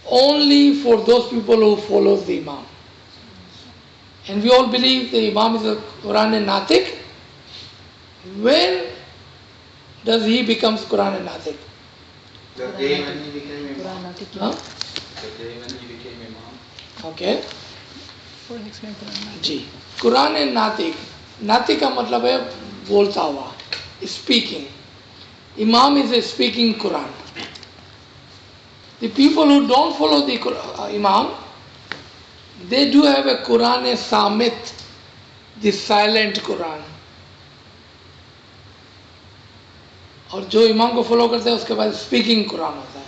only for those people who follows the Imam. And we all believe the Imam is a Quran and Natik. When does he becomes Quran and Natik? The day when he became Imam. Huh? The day when he became Imam. Okay. जी, Quran and नातिक, नातिक का मतलब है बोलता हुआ, speaking. Imam is a speaking Quran. The people who don't follow the Imam, they do have a Quran e Samit, the silent Quran. और जो इमाम को फॉलो करते हैं उसके बाद स्पीकिंग कुरान होता है,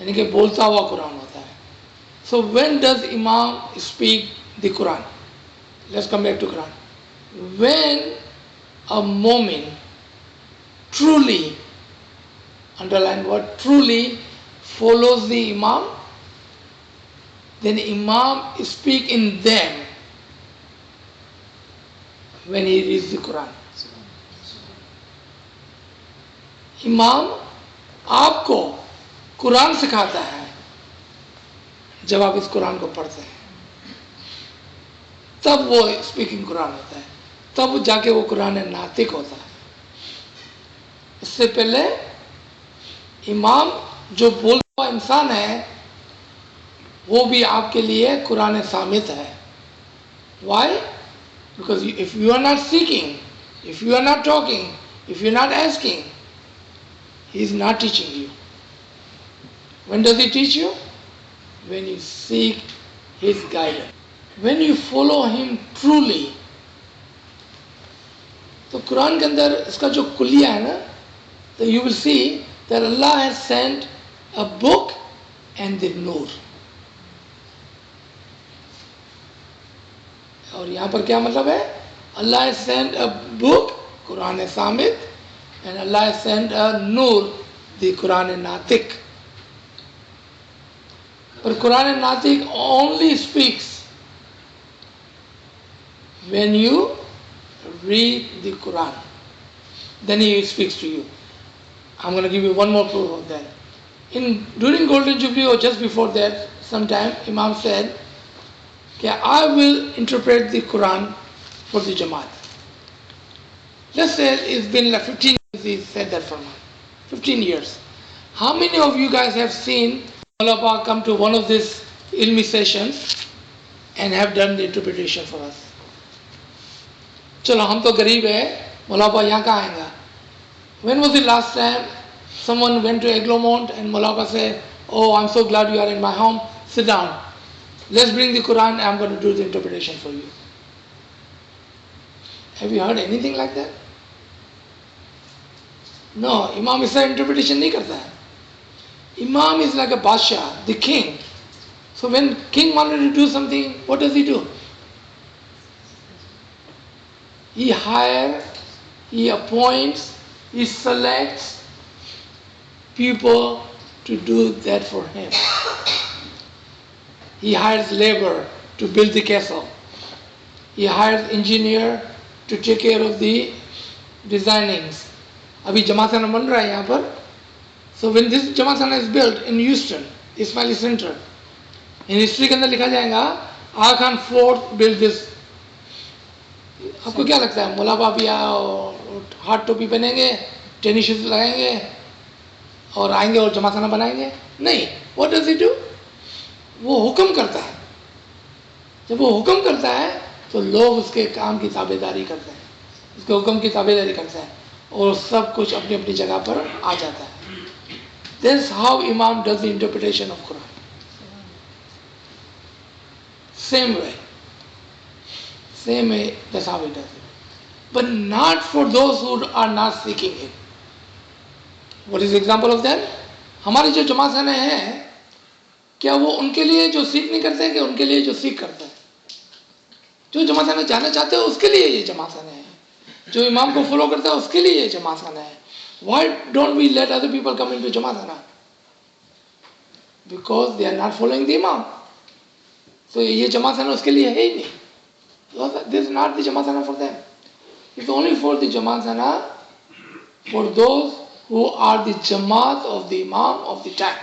यानी कि बोलता हुआ कुरान होता है. So when does Imam speak the Quran? Let's come back to Quran. When a mu'min truly, underline word, truly follows the Imam, then Imam speak in them when he reads the Quran. इमाम आपको कुरान सिखाता है जब आप इस कुरान को पढ़ते हैं, तब वो स्पीकिंग कुरान होता है, तब जाके वो कुरान नातिक होता है. इससे पहले इमाम जो बोलता हुआ इंसान है वो भी आपके लिए कुरान सामित है. Why? Because if you are not seeking, if you are not talking, if you are not asking, he is not teaching you. When does he teach you? When you seek his guidance. When you follow him truly. तो कुरान के अंदर इसका जो कुलिया है ना, तो you will see that Allah has sent a book and the nur. और यहाँ पर क्या मतलब है? Allah has sent a book, Quran है सामित, and Allah has sent a nur, the Quran Natik. But Quran Natik only speaks when you read the Quran. Then he speaks to you. I'm going to give you one more proof of that. During Golden Jubilee or just before that, sometime Imam said, okay, I will interpret the Quran for the Jamaat. Let's say it's been like 15 years he said that for me. 15 years. How many of you guys have seen Maulana come to one of these ilmi sessions and have done the interpretation for us? चलो हम तो गरीब है, मौलाना यहाँ कहाँ आएगा? When was the last time someone went to Eglomont and Maulana said, oh, I'm so glad you are in my home, sit down. Let's bring the Quran, I'm going to do the interpretation for you. Have you heard anything like that? No, Imam Isa interpretation नहीं करता है. Imam is like a Basha, the king. So when king wanted to do something, what does he do? He hires, he appoints, he selects people to do that for him. He hires labor to build the castle. He hires engineer to take care of the designings. अभी जमाखाना बन रहा है यहाँ पर. So when this जमाखाना is built in Houston, Ismaili Center, in history के अंदर लिखा जाएगा, Aga Khan Fort built this. आपको क्या लगता है? मुला बाबी हाथ टोपी पहनेंगे, टेनिस शूज लगाएंगे और आएंगे और जमाखाना बनाएंगे? नहीं. What does he do? वो हुक्म करता है. जब वो हुक्म करता है तो लोग उसके काम की ताबेदारी करते हैं, उसके हुक्म की ताबेदारी करते हैं और सब कुछ अपनी अपनी जगह पर आ जाता है. That's how Imam does the interpretation of Quran. Same way, that's how he does it. But not for those who are not seeking it. What is the example of that? हमारे जो जमाखाने हैं, क्या वो उनके लिए जो सीख नहीं करते हैं कि उनके लिए जो सीख करते हैं? जो जमाखाना जाना चाहते हैं उसके लिए ये जमाखाना है, जो इमाम को फॉलो करता है उसके लिए ये जमाखाना है. Why don't we let other people come into जमाखाना? Because they are not following the imam. So ये जमाखाना उसके लिए है ही नहीं. So this is not the जमाखाना for them. It's only for the जमाखाना for those who are the jamaat of the imam of the time.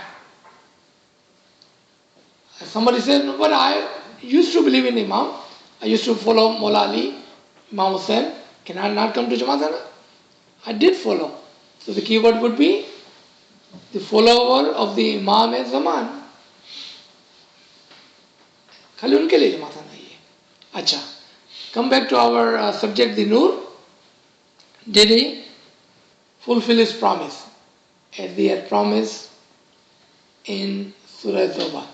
Somebody said, no, but I used to believe in Imam. I used to follow Mullah Ali, Imam Hussain. Can I not come to Jamaat? I did follow. So the keyword would be the follower of the Imam e Zaman. खाली उनके लिए जमात आना ही है. अच्छा, come back to our subject, the Nur. Did he fulfill his promise as he had promised in Surah Tawbah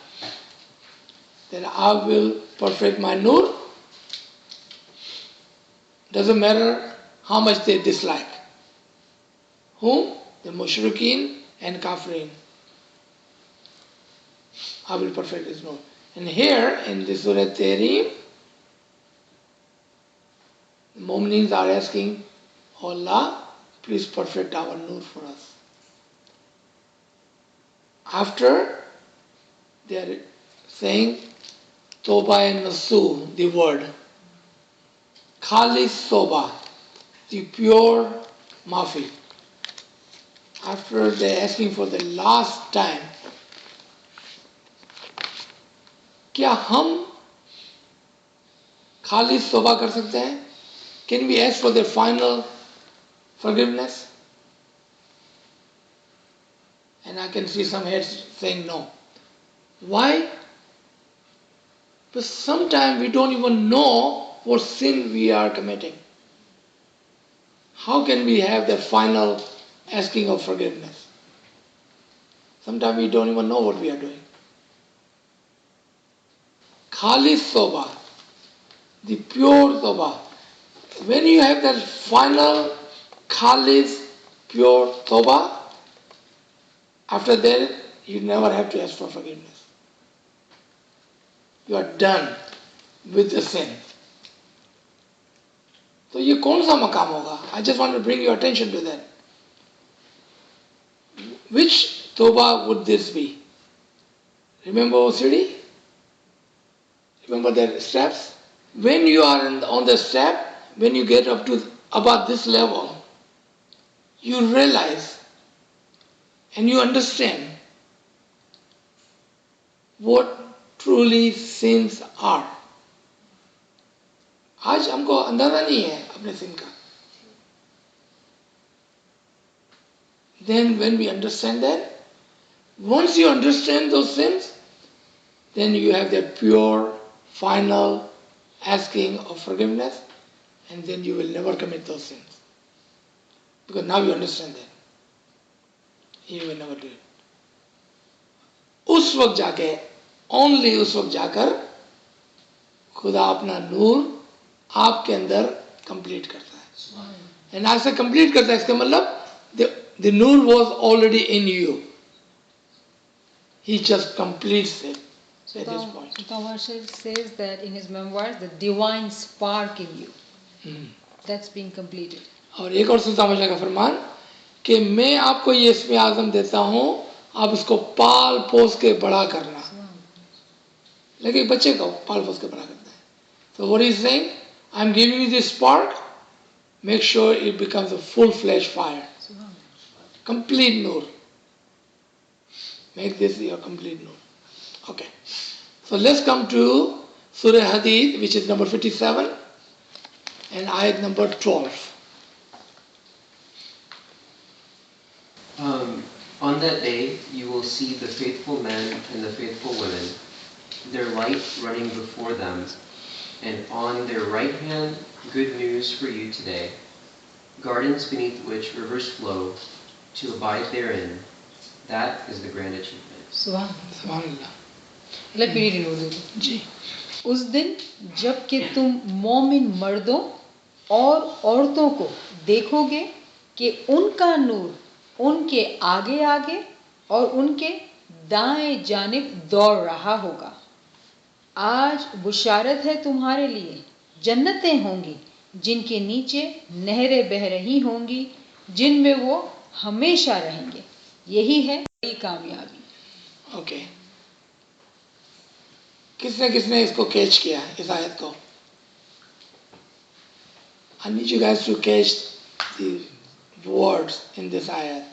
that I will perfect my Nur? Doesn't matter how much they dislike. Whom? The Mushrikeen and Kafirin. I will perfect his Nur. And here in the Surah Tahrim, the Mu'mineen are asking, oh Allah, please perfect our Nur for us. After they are saying Toba and Nasu, the word, Khalis Toba, the pure Mafi. After they are asking for the last time, क्या हम खालिस तौबा कर सकते हैं? Can we ask for their final forgiveness? And I can see some heads saying no. Why? Because sometimes we don't even know what sin we are committing. How can we have that final asking of forgiveness? Sometimes we don't even know what we are doing. Khalis Toba, the pure Toba. When you have that final Khalis, pure Toba, after that you never have to ask for forgiveness. You are done with the sin. So ये कौन सा मकाम होगा? I just want to bring your attention to that. Which Toba would this be? Remember OCD? Remember the steps? When you are on the step, when you get up to about this level, you realize and you understand what truly sins are. आज हमको अंदाजा नहीं है अपने sin का. Then when we understand that, once you understand those sins, then you have that pure, final asking of forgiveness, and then you will never commit those sins. Because now you understand that. You will never do it. उस वक्त जाके, only उस वक्त जाकर खुदा अपना नूर आपके अंदर कंप्लीट करता है. And I say कंप्लीट करता है, इसका मतलब the nur was already in you. He just completes it at this point. Tawarsha says that in his memoirs, the divine spark in you, that's being completed. और एक और सुल्तान बादशाह का फरमान कि मैं आपको ये इसमें आज़म देता हूँ, आप इसको पाल पोस के बड़ा करना. लेकिन बच्चे को पाल पोस के बड़ा करता है. So what is saying? I'm giving you this spark. Make sure it becomes a full-fledged fire. Complete nur. Make this your complete nur. Okay. So let's come to Surah Hadid, which is number 57 and ayat number 12. On that day, you will see the faithful men and the faithful women, their light running before them, and on their right hand, good news for you today, gardens beneath which rivers flow, to abide therein. That is the grand achievement. Subhanallah. Let me read it in Urdu. जी. उस दिन जब कि तुम मोमिन मर्दों और औरतों को देखोगे कि उनका नूर उनके आगे आगे और उनके दाएं जानिब दौड़ रहा होगा. आज बुशारत है तुम्हारे लिए, जन्नतें होंगी जिनके नीचे नहरें बह रही होंगी, जिनमें वो हमेशा रहेंगे. यही है बड़ी कामयाबी. ओके. किसने किसने इसको कैच किया इस आयत को? I need you guys to catch the words in this ayat.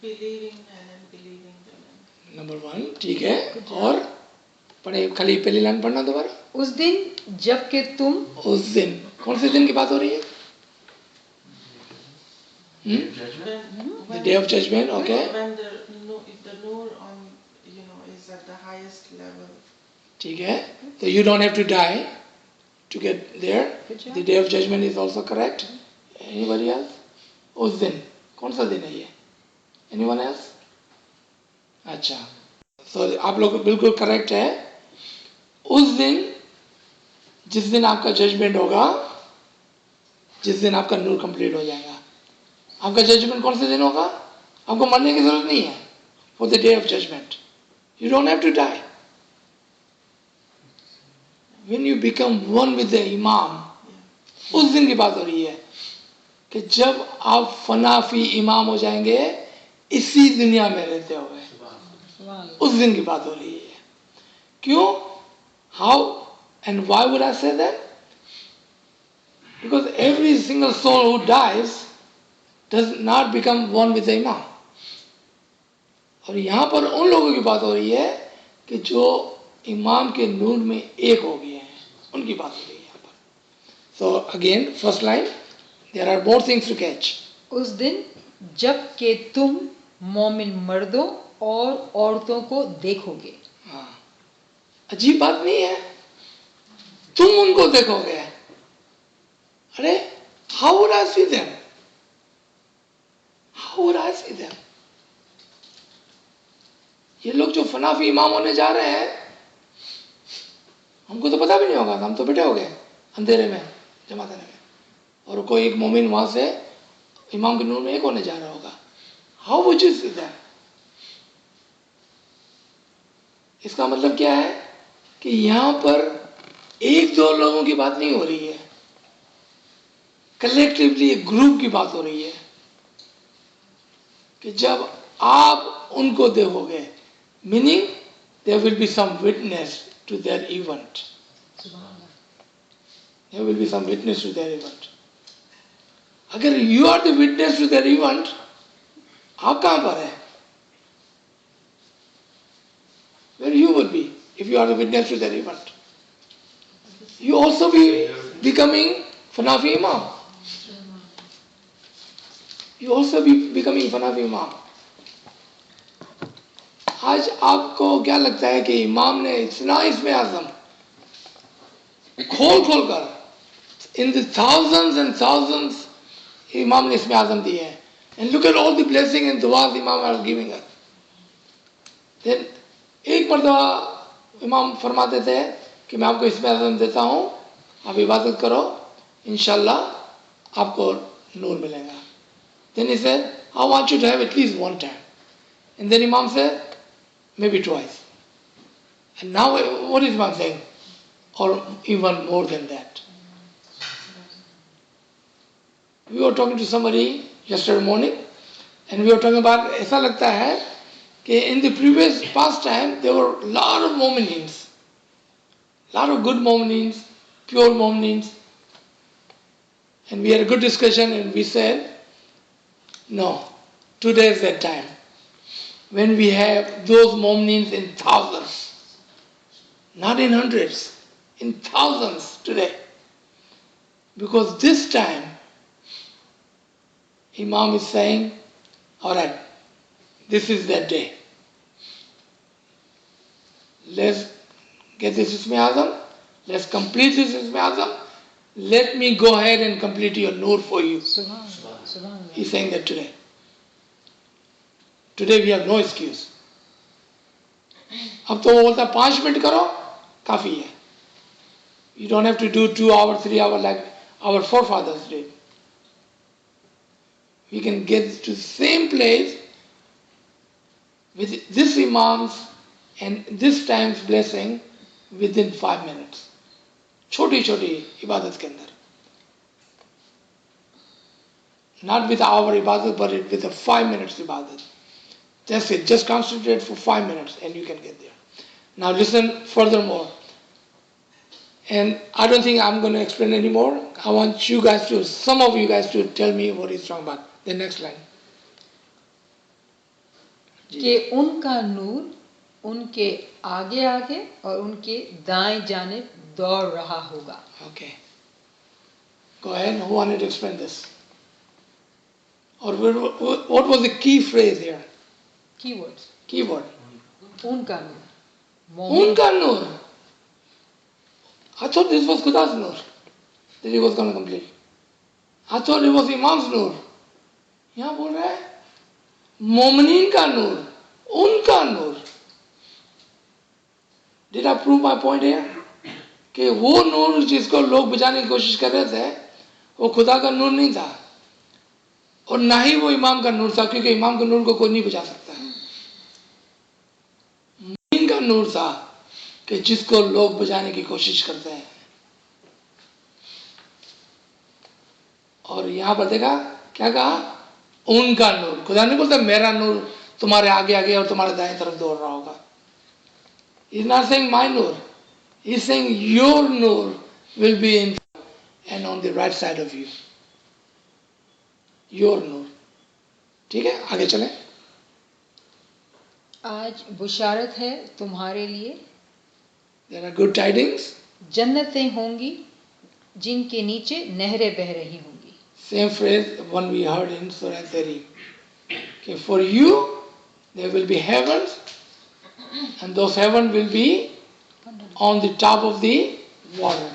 Believing men and believing women. Number 1, ठीक है. और पढ़े खाली पहली लाइन पढ़ना दोबारा. उस दिन जब कि तुम उस दिन, कौन से दिन की बात हो रही है? Judgment? The day of judgment, okay. When the nur on, is at the highest level. ठीक है. So you don't have to die to get there. Good job. The day of judgment is also correct. Anybody else? उस दिन, कौन सा दिन है ये? Anyone else? अच्छा. So आप लोग बिल्कुल करेक्ट है. उस दिन, जिस दिन आपका जजमेंट होगा, जिस दिन आपका नूर कंप्लीट हो जाएगा. आपका जजमेंट कौन से दिन होगा? आपको मरने की जरूरत नहीं है. For the day of judgement you don't have to die. When you become one with the imam, उस दिन की बात हो रही है कि जब आप फनाफी इमाम हो जाएंगे इसी दुनिया में रहते हुए. उस दिन की बात हो रही है. क्यों? How and why would I say that? Because every single soul who dies does not become one with the imam. और यहाँ पर उन लोगों की बात हो रही है कि जो इमाम के नूर में एक हो गए हैं, उनकी बात हो रही है यहाँ पर. So again first line, there are more things to catch. उस दिन जब कि तुम मोमिन मर्दों और औरतों को देखोगे. हाँ, अजीब बात नहीं है? तुम उनको देखोगे. अरे how would I see them? How would I see them? ये लोग जो फनाफी इमाम होने जा रहे हैं, हमको तो पता भी नहीं होगा. हम तो बैठे हो गए अंधेरे में जमात में, और कोई एक मोमिन वहां से इमाम के नूर में एक होने जा रहा होगा. How would you see them? इसका मतलब क्या है कि यहां पर एक दो लोगों की बात नहीं हो रही है, कलेक्टिवली एक ग्रुप की बात हो रही है कि जब आप उनको देखोगे, meaning there will be some witness to their event. There will be some witness to their event. अगर you are the witness to their event, आप कहां पर है? Where you will be if you are the witness to their event. You also be becoming फनाफी इमाम. You also be becoming फनाफी इमाम. आज आपको क्या लगता है कि इमाम ने इतना इसमें आजम खोल खोल कर in the thousands and thousands इमाम ने इसमें आजम दिए हैं. And look at all the blessing and du'as इमाम are giving us. Then एक मर्तबा इमाम फरमाते थे कि मैं आपको इसमें आजम देता हूँ, आप इबादत करो, इंशाल्लाह आपको नूर मिलेगा. Then he said, I want you to have at least one time. And then Imam said, maybe twice. And now what is Imam saying? Or even more than that. We were talking to somebody yesterday morning, and we were talking about, ऐसा लगता है कि in the previous past time there were a lot of mu'minins, lot of good mu'minins, pure mu'minins. And we had a good discussion, and we said, no, today is that time when we have those mu'minins in thousands, not in hundreds, in thousands today. Because this time, Imam is saying, alright, this is that day. Let's get this Isme Azam, let's complete this Isme Azam, let me go ahead and complete your nur for you. Subhanallah. He's saying that today. Today we have no excuse. अब तो वो बोलता है 5 minute करो काफी है. You don't have to do 2 hours, 3 hours like our forefathers did. We can get to the same place with this imams and this time's blessing within 5 minutes. छोटी छोटी इबादत के अंदर. Not with our ibadat, but with a 5 minutes ibadat. That's it. Just concentrate for 5 minutes and you can get there. Now listen furthermore. And I don't think I'm going to explain anymore. I want you guys to, some of you guys to tell me what he's talking about. The next line. कि उनका नूर उनके आगे आगे और उनके दाएं जानिब दौड़ रहा होगा. Okay. Go ahead. Who wanted to explain this? Or what was the key phrase here? Keywords. Keyword. उनका नूर. मोमिन. Unka Noor. I thought this was Khuda's Noor that he was going to complete. I thought it was Imam's Noor. यहाँ बोल रहा है मोमिनीन का नूर, उनका नूर. Did I prove my point here? कि वो नूर जिसको लोग बुझाने की कोशिश कर रहे थे वो खुदा का नूर नहीं था और ना ही वो इमाम का नूर था, क्योंकि इमाम के नूर को कोई नहीं बुझा सकता. मोमिन का नूर था कि जिसको लोग बुझाने की कोशिश करते हैं. और यहाँ पर देखा क्या कहा, उनका नूर. खुदा नहीं बोलता मेरा नूर तुम्हारे आगे आगे और तुम्हारे दाएं तरफ दौड़ रहा होगा. He's not saying my nur. He's saying your nur will be in and on the right side of you. Your nur. ठीक है, आगे चलें. आज बुशारत है तुम्हारे लिए. There are good tidings. जन्नतें होंगी जिनके नीचे नहरें बह रही होंगी. Same phrase one we heard in Surah Tahrim. Okay, for you there will be heavens, and those heavens will be on the top of the water.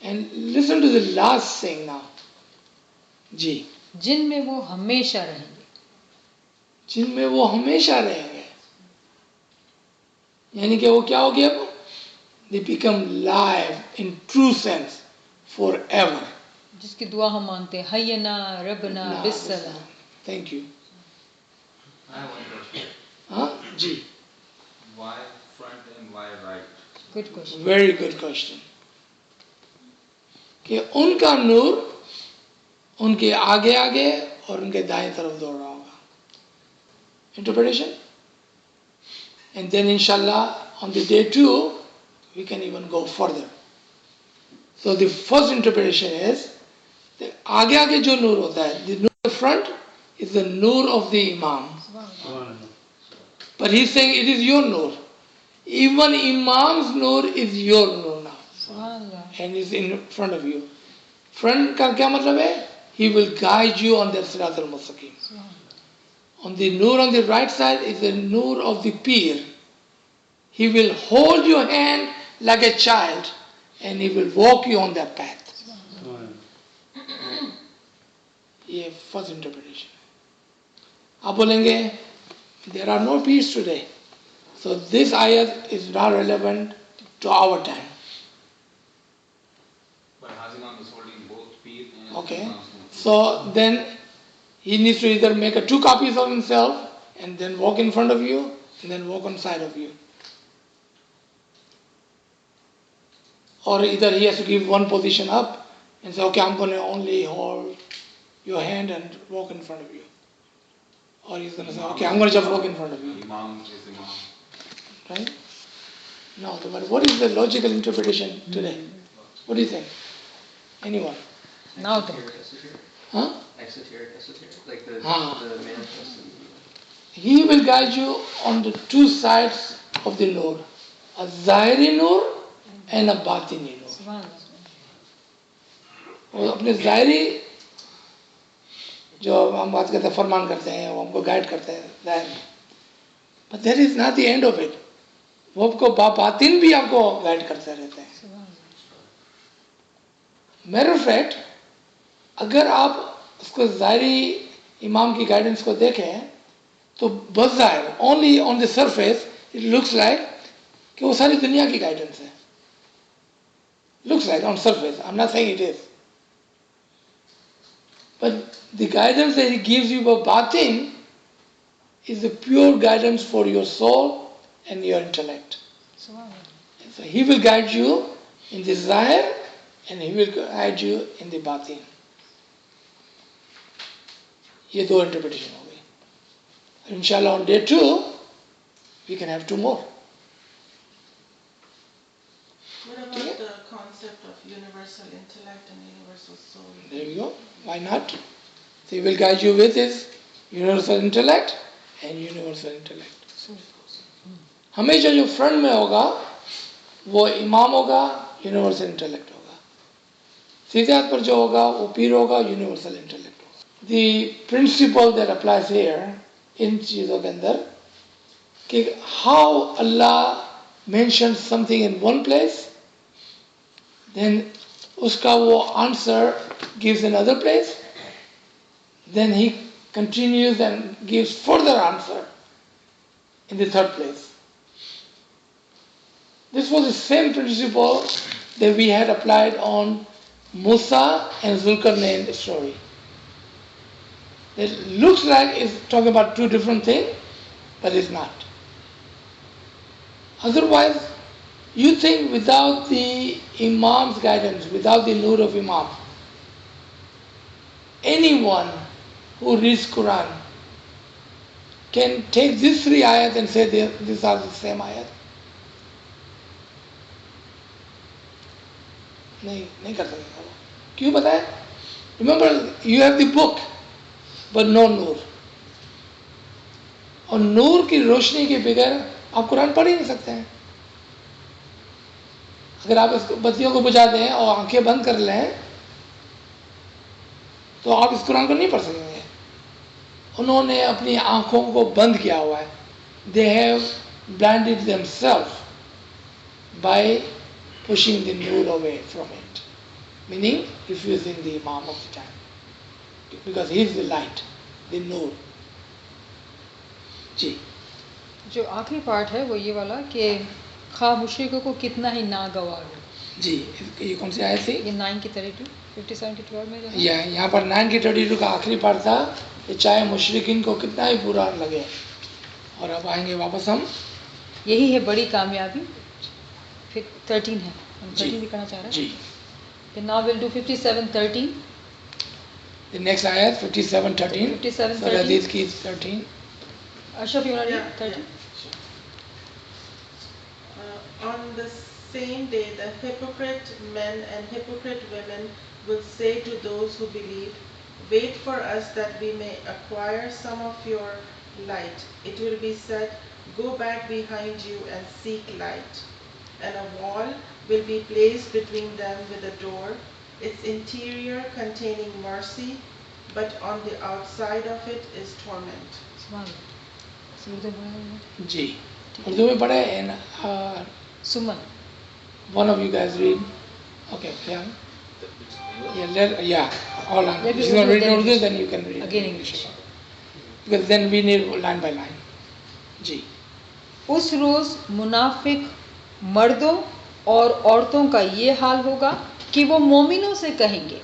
And listen to the last thing now. जी. जिनमें वो हमेशा रहेंगे. जिनमें वो हमेशा रहेंगे. यानी कि वो क्या हो गया अब? They become live in true sense forever. जिसकी दुआ हम मांगते हैं हयना रबना बिस्सलाम. Thank you. I have one question. हाँ जी. Why front and why right? Good question. Very good question. कि उनका नूर उनके आगे आगे और उनके दाएं तरफ दौड़ रहा होगा. Interpretation. And then inshallah on the day 2 we can even go further. So the first interpretation is that आगे आगे जो नूर होता है, the Noor in front is the Noor of the imam. But he's saying it is your nur. Even Imam's nur is your nur now. And is in front of you. Front का क्या मतलब है? He will guide you on that Sirat al-Mustaqim. On the nur on the right side is the nur of the peer. He will hold your hand like a child and he will walk you on that path. ये first interpretation. आप बोलेंगे there are no peers today. So this ayat is not relevant to our time. But Hazimam is holding both Peer and Okay. Imam's Noor. So then he needs to either make 2 copies of himself and then walk in front of you and then walk on side of you. Or either he has to give one position up and say, okay, I'm going to only hold your hand and walk in front of you. Or he's going to say, okay, I'm going to just walk in front of you. Imam is Imam. Right? No, but what is the logical interpretation today? What do you think? Anyone? Now to. Esoteric. Huh? Esoteric. Like the Ah. manifest. He will guide you on the 2 sides of the Noor. A Zahiri Noor and a Batini Noor. और अपने ज़ाहिरी जो हम बात करते हैं फरमान करते हैं वो हमको गाइड करते हैं ज़ाहिर में. But that is not the end of it. वो आपको बातिन भी आपको गाइड करते रहते हैं. Matter of fact, अगर आप उसको ज़ाहिरी इमाम की गाइडेंस को देखें तो बज़ाहिर only on the surface it looks like कि वो सारी दुनिया की गाइडेंस है. Looks like on surface. I'm not saying it is. But the guidance that he gives you by batin is the pure guidance for your soul and your intellect. So he will guide you in the zahir and he will guide you in the batin. ये 2 interpretation हो गई. Inshallah on day 2 we can have 2 more. What about the concept of universal intellect and universal soul? There you go. Why not? So he will guide you with his universal intellect and universal intellect. हमेशा जो front में होगा वो इमाम होगा, universal intellect होगा। सीधे हाथ पर जो होगा वो पीर होगा, यूनिवर्सल इंटेलेक्ट होगा। The principle that applies here in चीज़ों के अंदर कि how Allah mention something in one place, then उसका वो answer gives in other place, then he continues and gives further answer in the third place. This was the same principle that we had applied on Musa and Zulkarnain story. It looks like it's talking about two different things, but it's not. Otherwise, you think without the Imam's guidance, without the nur of Imam, anyone who reads Quran can take these three ayat and say these are the same ayat? नहीं कर सकेगा वो। क्यों बताए? Remember, you have the book, but no नूर। और नूर की रोशनी के बगैर आप कुरान पढ़ ही नहीं सकते हैं। अगर आप इस बत्तियों को बुझा दें और आंखें बंद कर लें तो आप इस कुरान को नहीं पढ़ सकेंगे। उन्होंने अपनी आंखों को बंद किया हुआ है। They have blinded themselves by pushing the nur away from it, meaning refusing the Imam of the time, because he is the light, the nur. जी जो आखिरी पार्ट है वो ये वाला कि खा मुशरिकों को कितना ही नागवार हो। जी, ये कौन सी आयत थी? ये 9 की 32, 57 की 12 में जो है। यहाँ पर 9 की 32 का आखिरी पार्ट था कि चाहे मुशरिकिन को कितना ही बुरा लगे। और अब आएंगे वापस हम, यही है बड़ी कामयाबी। फिर 13 है, हम 13 भी करना चाह रहे हैं। जी, कि now we'll do 57:13. the next ayat 57:13, 57:13. so Hadith की 13. Ashraf, you want to Yeah, read 13? On the same day, the hypocrite men and hypocrite women will say to those who believe, "Wait for us that we may acquire some of your light." It will be said, "Go back behind you and seek light." And a wall will be placed between them with a door, its interior containing mercy, but on the outside of it is torment. जी, उर्दू में पढ़े and Suman, one of you guys read. Okay, yeah. Yeah, all language. If you want to read in Urdu, then you can read again English. because then we need line by line. जी, उस रोज़ मुनाफिक मर्दों और औरतों का ये हाल होगा कि वो मोमिनों से कहेंगे,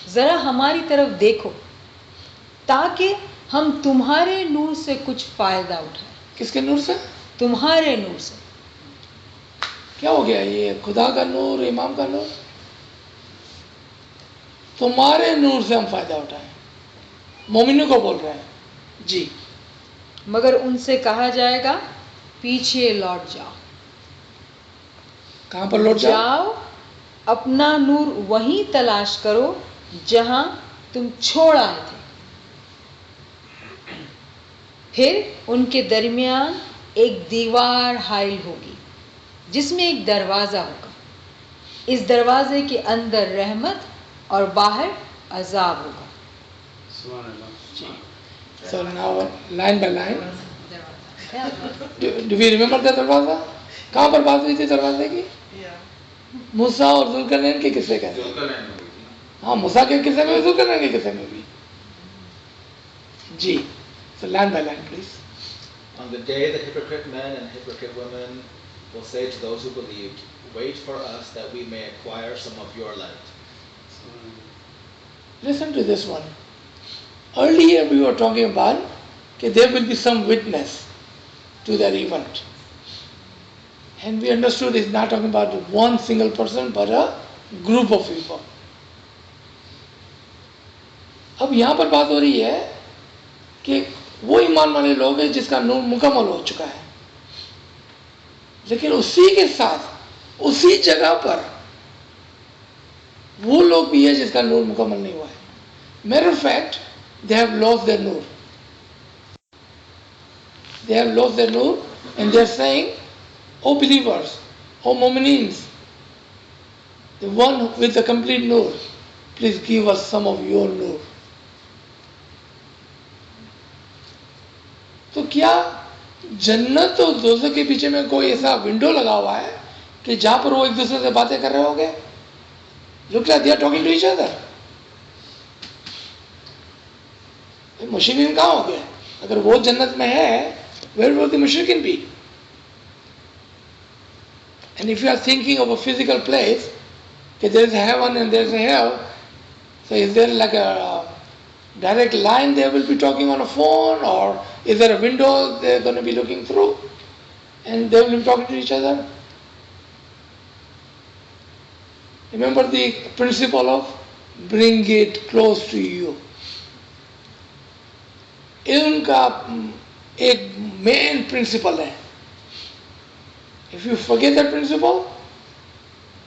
ज़रा हमारी तरफ देखो ताकि हम तुम्हारे नूर से कुछ फ़ायदा उठाएं। किसके नूर से? तुम्हारे नूर से। क्या हो गया ये? खुदा का नूर, इमाम का नूर? तुम्हारे नूर से हम फायदा उठाएं, मोमिनों को बोल रहे हैं। जी, मगर उनसे कहा जाएगा पीछे लौट जाओ। कहाँ पर लौट जाओ? अपना नूर वहीं तलाश करो जहां तुम छोड़ आए थे। फिर उनके दरमियान एक दीवार हाइल होगी जिसमें एक दरवाज़ा होगा। इस दरवाजे के अंदर रहमत और बाहर अजाब होगा। So now line by line. Do we remember the दरवाज़ा? कहाँ पर बात हुई थी दरवाजे की? Yeah. मूसा और जुल्करनैन के किस्से कहते हैं। जुल्करनैन में हुई थी ना। हाँ, मूसा के किस्से में, जुल्करनैन के किस्से में भी। जी, so line by line please. On the day, the hypocrite men and hypocrite women will say to those who believed, "Wait for us that we may acquire some of your light." Listen to this one. Earlier we were talking about that there will be some witness to that event. And we understood it's not talking about one single person but a group of people. अब यहाँ पर बात हो रही है कि वो ईमान वाले लोग हैं जिसका नूर मुकम्मल हो चुका है, लेकिन उसी के साथ उसी जगह पर वो लोग भी है जिसका नूर मुकम्मल नहीं हुआ है। Matter of fact, they have lost their nur. They have lost their nur and they are saying O believers, O mu'minins, the one with the complete nur, please give us some of your nur. तो क्या जन्नत और दोज़ख के पीछे में कोई ऐसा window लगा हुआ है कि जहां पर वो एक दूसरे से बातें कर रहे होंगे? Look like they are talking to each other. मुशरिकीन कहाँ हो गए? अगर वो जन्नत में है, where will the मुशरिकीन be? And if you are thinking of a physical place, that there is a heaven and there is a hell, so is there like a direct line they will be talking on a phone, or is there a window they are going to be looking through and they will be talking to each other? Remember the principle of bring it close to you. इनका एक main principal है. If you forget that principle,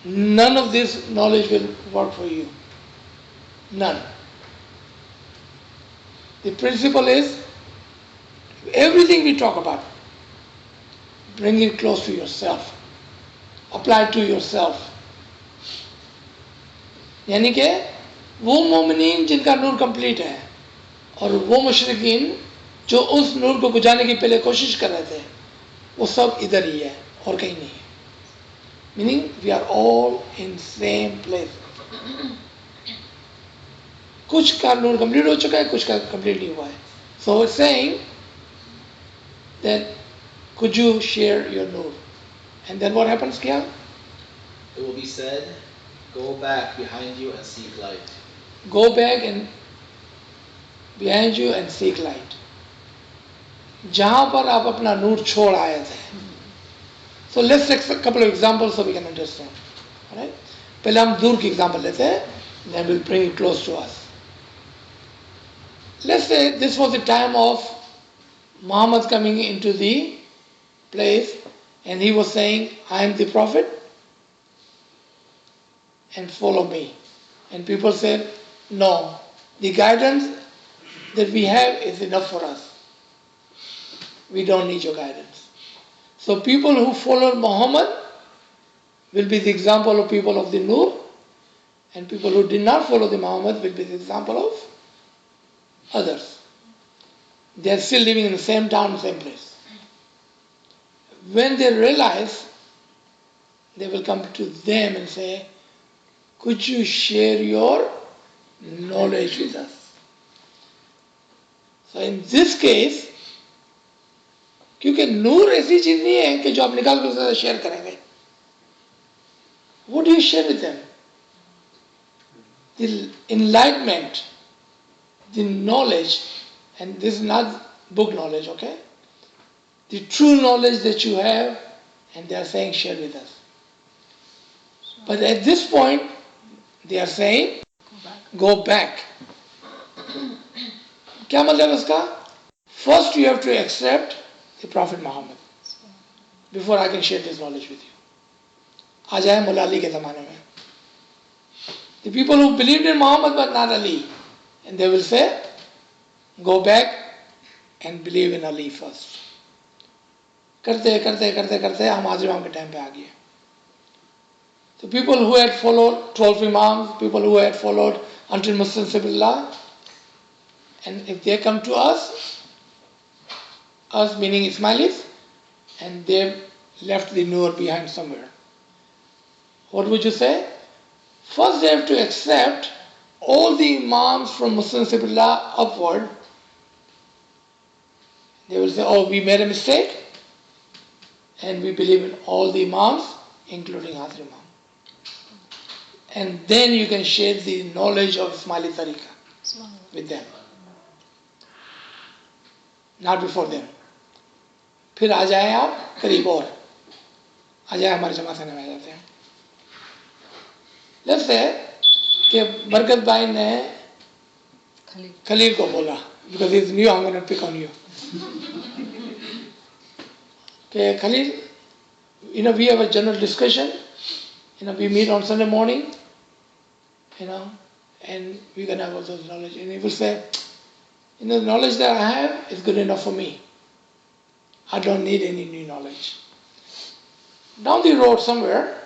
none of this knowledge will work for you. None. The principle is everything we talk about, bring it close to yourself. Apply it to yourself. यानी कि वो मोमिनीन जिनका नूर complete है और वो मुशरिकीन जो उस नूर को बुझाने की पहले कोशिश कर रहे थे, वो सब इधर ही है और कहीं नहीं है. Meaning we are all in same place. कुछ का नूर कंप्लीट हो चुका है, कुछ का कंप्लीट नहीं हुआ है. So it's saying that could you share your नूर, एंड देन व्हाट हैपेंस क्या? It will be said, go back behind you and seek light. Go back and behind you and seek light. जहां पर आप अपना नूर छोड़ आए थे. So let's take a couple of examples so we can understand. Alright? पहले हम दूर की एग्जाम्पल लेते हैं, then we'll bring it close to us. Let's say this was the time of Muhammad coming into the place and he was saying, I am the prophet and follow me. And people said, no, the guidance that we have is enough for us. We don't need your guidance. So people who followed Muhammad will be the example of people of the Nur, and people who did not follow the Muhammad will be the example of others. They are still living in the same town, same place. When they realize, they will come to them and say, could you share your knowledge with us? So in this case, क्योंकि नूर ऐसी चीज नहीं है कि जो आप निकाल कर उसके साथ शेयर करेंगे. What do you share with them? The enlightenment, the knowledge, and this is not book knowledge, okay? The true knowledge that you have, and they are saying share with us. But at this point, they are saying go back. क्या मतलब है इसका? First you have to accept the Prophet Muhammad before I can share this knowledge with you. आ जाए मौला अली के ज़माने में. The people who believed in Muhammad but not Ali, and they will say, go back and believe in Ali first. करते करते करते करते हम आज़िम इमाम के टाइम पे आ गए. So people who had followed 12 Imams, people who had followed until Muslim Sibillah, and if they come to us meaning Ismailis, and they left the Nur behind somewhere, what would you say? First they have to accept all the Imams from Muslim Sibillah upward. They will say, oh, we made a mistake, and we believe in all the Imams, including Hazrat Imam. And then you can share the knowledge of Ismaili Tariqa with them. Not before them. फिर आ जाए आप करीब और आ जाए हमारे जमा से में आ जाते हैं. Let's say कि बरकत भाई ने खलील को बोला, because he's new, I'm going to pick on you. कि Khalil, we have a general discussion, we meet on Sunday morning, and we're going to have all those knowledge. And he will say, the knowledge that I have is good enough for me. I don't need any new knowledge. Down the road somewhere,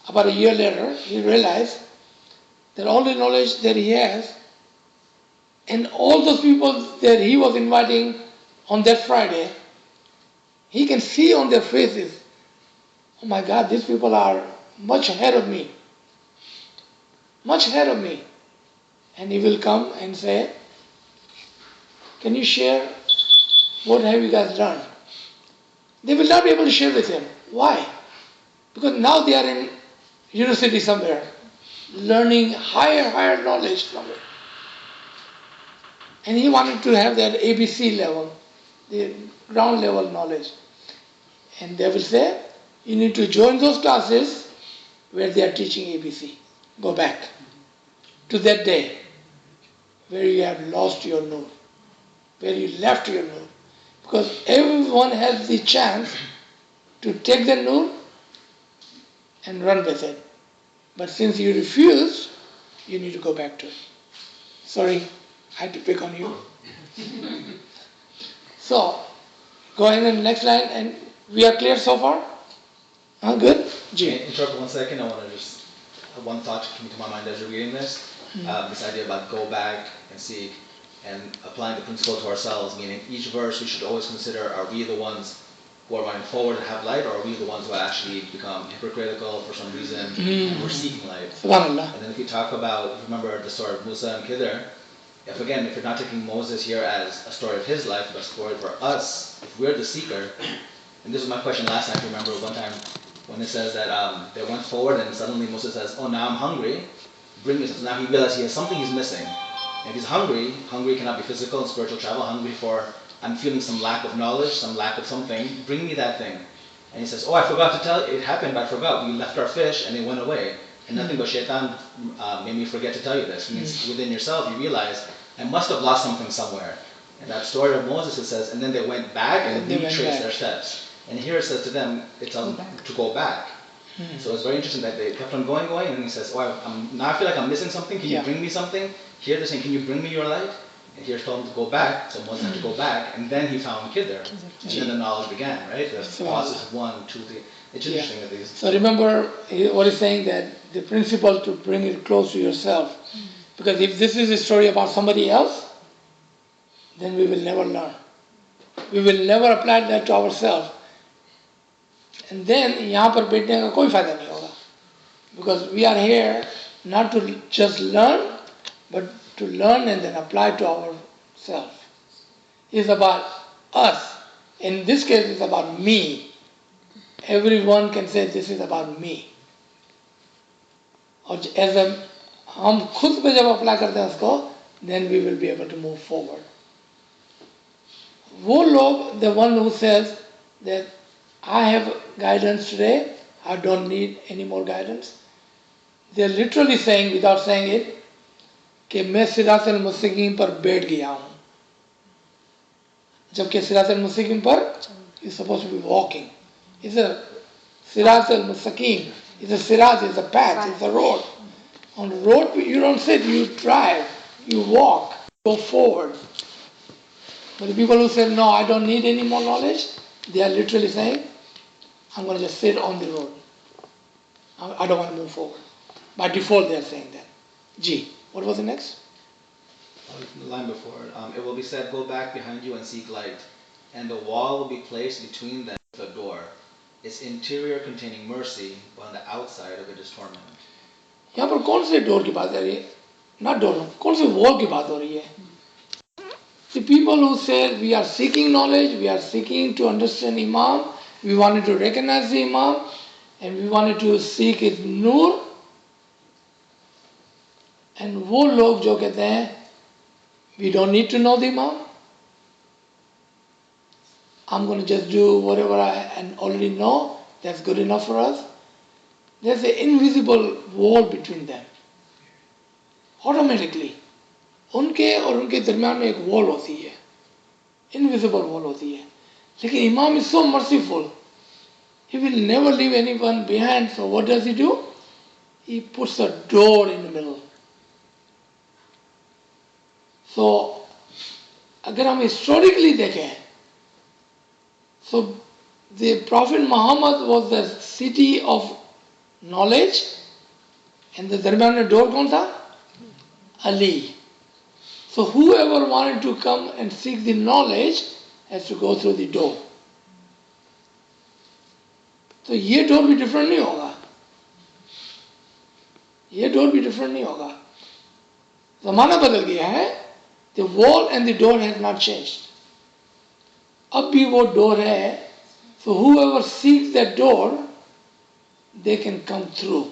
about a year later, he realized that all the knowledge that he has and all those people that he was inviting on that Friday, he can see on their faces, oh my God, these people are much ahead of me. Much ahead of me. And he will come and say, can you share what have you guys done? They will not be able to share with him. Why? Because now they are in university somewhere, learning higher knowledge somewhere. And he wanted to have that ABC level, the ground level knowledge. And they will say, you need to join those classes where they are teaching ABC. Go back to that day where you have lost your nur, where you left your nur. Because everyone has the chance to take the nur and run with it. But since you refused, you need to go back to it. Sorry, I had to pick on you. So, go ahead and next line, and we are clear so far? Good? Can I interrupt 1 second? I want to just, one thought came to my mind as you're reading this. This idea about go back and seek and applying the principle to ourselves, meaning each verse we should always consider, are we the ones who are running forward and have light, or are we the ones who actually become hypocritical for some reason and we're seeking light? Subhanallah. And then if you talk about, remember the story of Musa and Khidr, if you're not taking Moses here as a story of his life, but a story for us, if we're the seeker, and this was my question last time, if you remember one time, when it says that they went forward and suddenly Moses says, oh, now I'm hungry, bring me something. Now he realizes he has something he's missing. And if he's hungry cannot be physical and spiritual travel, hungry for, I'm feeling some lack of knowledge, some lack of something, bring me that thing. And he says, oh, I forgot to tell you, it happened, but I forgot, we left our fish and it went away. And nothing but shaitan made me forget to tell you this. It means within yourself you realize, I must have lost something somewhere. And that story of Moses, it says, and then they went back and retraced their steps. And here it says to them, it's to go back. So it's very interesting that they kept on going, and he says, oh, now I feel like I'm missing something, can you bring me something? Here they're saying, can you bring me your light? And here told him to go back, so Moses had to go back, and then he found Khidr. And then the knowledge began, right? The process of 1, 2, 3. It's interesting that these... So remember what he's saying, that the principle to bring it close to yourself. Because if this is a story about somebody else, then we will never learn. We will never apply that to ourselves. And then यहाँ पर बैठने का कोई फायदा नहीं होगा. Because we are here not to just learn, but to learn and then apply to ourselves. It's about us. In this case, it's about me. Everyone can say this is about me. और as a हम खुद पे जब apply करते हैं उसको, then we will be able to move forward. वो लोग, the one who says that I have guidance today, I don't need any more guidance, they are literally saying, without saying it, कि मैं सिरात al-मुस्तकीम पर बैठ गया हूँ. जबकि सिरात al-मुस्तकीम पर, you're supposed to be walking. It's a sirat al-mustaqim. It's a sirat, it's a path, it's a road. On the road, you don't sit, you drive, you walk, go forward. But the people who say, no, I don't need any more knowledge, they are literally saying, I'm going to just sit on the road. I don't want to move forward. By default, they are saying that. G. What was the next? The line before, it will be said, go back behind you and seek light, and the wall will be placed between them with a door. Its interior containing mercy, but on the outside of it is torment. यहाँ पर कौन से door की बात है ये? Not door, कौन से wall की बात हो रही है? The people who say we are seeking knowledge, we are seeking to understand Imam, we wanted to recognize the Imam, and we wanted to seek his nur. And वो लोग जो कहते हैं, we don't need to know the Imam. I'm going to just do whatever I already know, that's good enough for us. There's an invisible wall between them. Automatically. उनके और उनके दरमियान में एक वॉल होती है, इनविजिबल वॉल होती है. लेकिन इमाम is so merciful, he will never leave anyone behind. So what does he do? He puts a door in the middle. So अगर हम historically देखें, so the Prophet Muhammad was the city of knowledge, and the दरमियान में door कौन था? Ali. So whoever wanted to come and seek the knowledge has to go through the door. तो ये door भी different नहीं होगा, ये door भी different नहीं होगा. ज़माना बदल गया है. The wall and the door has not changed. अब भी वो door है. So whoever seeks that door, they can come through.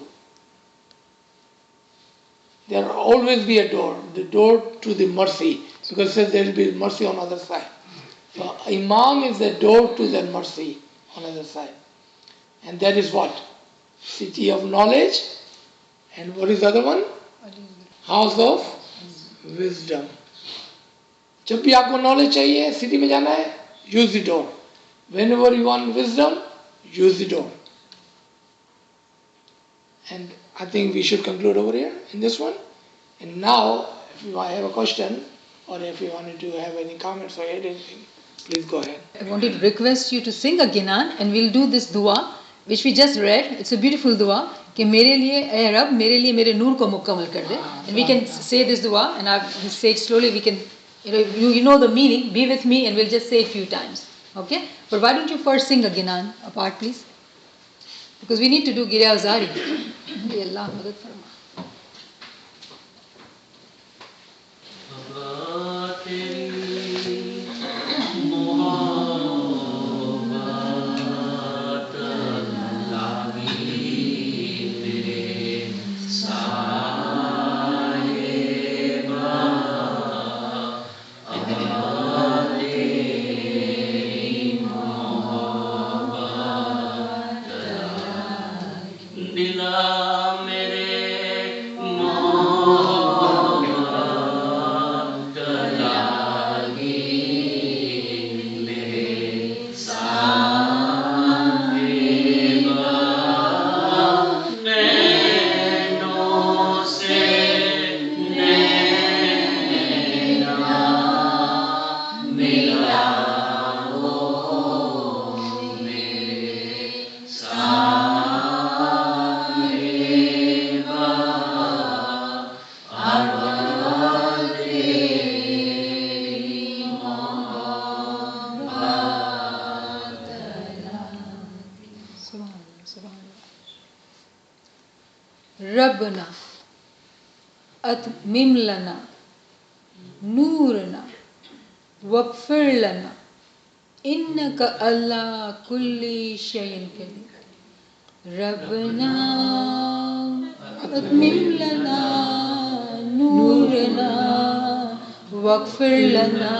There will always be a door, the door to the mercy, because it says there will be mercy on the other side. So Imam is the door to that mercy on the other side. And that is what? City of knowledge. And what is the other one? House of wisdom. जब भी आपको knowledge चाहिए, city में जाना है, use the door. Whenever you want wisdom, use the door. And I think we should conclude over here in this one. And now, if you have a question or if you wanted to have any comments or anything, please go ahead. I wanted to request you to sing a Ginan and we'll do this dua which we just read. It's a beautiful dua. कि मेरे लिए ए रब मेरे लिए मेरे नूर को मुकम्मल कर दे. And we can say this dua and I'll say it slowly. We can, you know the meaning. Be with me and we'll just say it a few times. Okay? But why don't you first sing a Ginan apart, please? Because we need to do Girya Azari. May Allah madad farma. रबना अतमिम लना नूरना वग़फ़िर लना इन्नका अला कुल्ली शैइन क़दीर. रबना अतमिम लना नूरना वग़फ़िर लना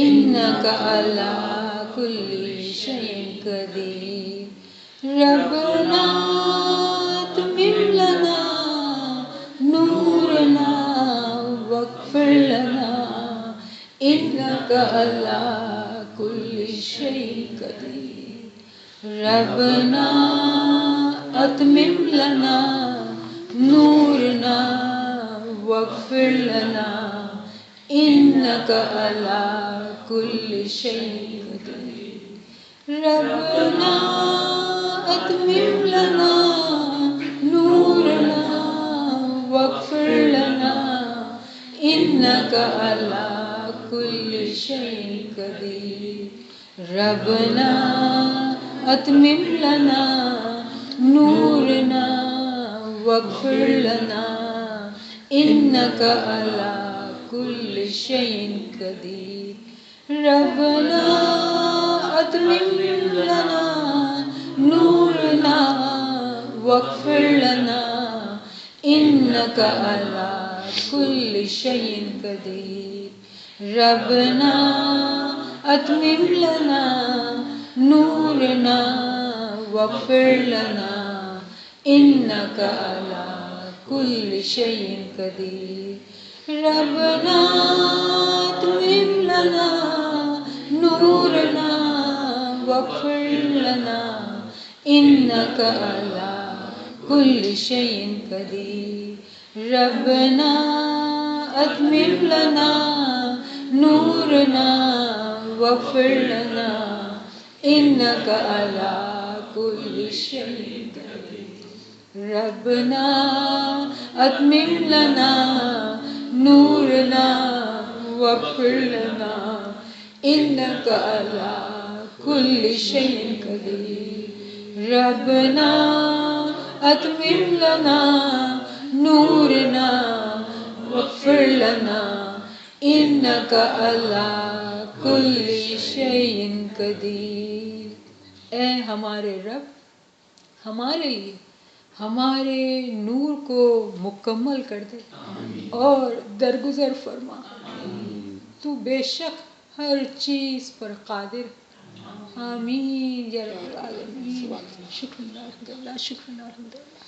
इन्नका अला कुल्ली शैइन क़दीर. रबना अतमिम लना नूरना वग़फ़िर लना इन्नका अला कुल्ली शैइन क़दीर. रबना अतमिम लना नूरना वग़फ़िर लना इन्नका अला कुल्ली शैइन क़दीर. रबना अतमिम लना नूरना वग़फ़िर लना इन्नका अला कुल्ली शैइन क़दीर. रबना अतमिम लना नूरना वग़फ़िर लना इन्नका अला कुल्ली शैइन क़दीर. रबना अतमिम लना नूरना वग़फ़िर लना इन्नका अला कुल्ली शैइन क़दीर. रबना अतमिम लना नूरना वग़फ़िर लना इन्नका अला कुल्ली शैइन क़दीर. रबना अतमिम लना नूरना वग़फ़िर लना इन्नका अला कुल्ली शैइन क़दीर. रबना अतमिम लना नूरना वग़फ़िर लना इन्नका अला कुल्लि शैइन कदीर रब्बना अतमिम लना नूरना वग़फ़िर लना इन्नका अला कुल्लि शैइन कदीर रब्बना अतमिम लना नूरना वग़फ़िर लना इन्नका अला कुल्लि शैइन कदीर। ए हमारे रब, हमारे लिए हमारे नूर को मुकम्मल कर दे और दरगुजर फरमा। तू बेशक हर चीज़ पर कादिर। आमीन या रब्बल आलमीन। शुक्र अल्हम्दुलिल्लाह, शुक्र अल्हम्दुलिल्लाह।